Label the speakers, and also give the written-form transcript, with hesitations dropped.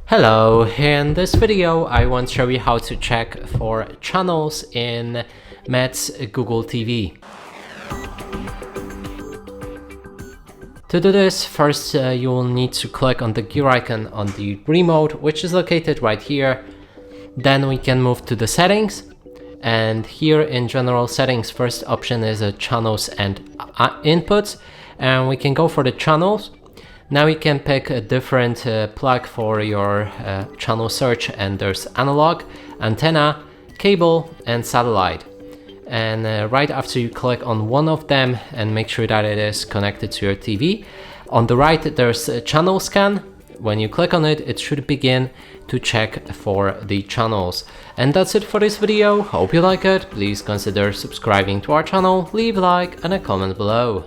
Speaker 1: Hello, in this video I want to show you how to check for channels in Metz Google TV. To do this, first you will need to click on the gear icon on the remote, which is located right here. Then we can move to the settings, and here in general settings, first option is channels and inputs, and we can go for the channels. Now you can pick a different plug for your channel search, and there's analog, antenna, cable and satellite. And right after you click on one of them and make sure that it is connected to your TV, on the right there's a channel scan. When you click on it, it should begin to check for the channels. And that's it for this video. Hope you like it. Please consider subscribing to our channel, leave a like and a comment below.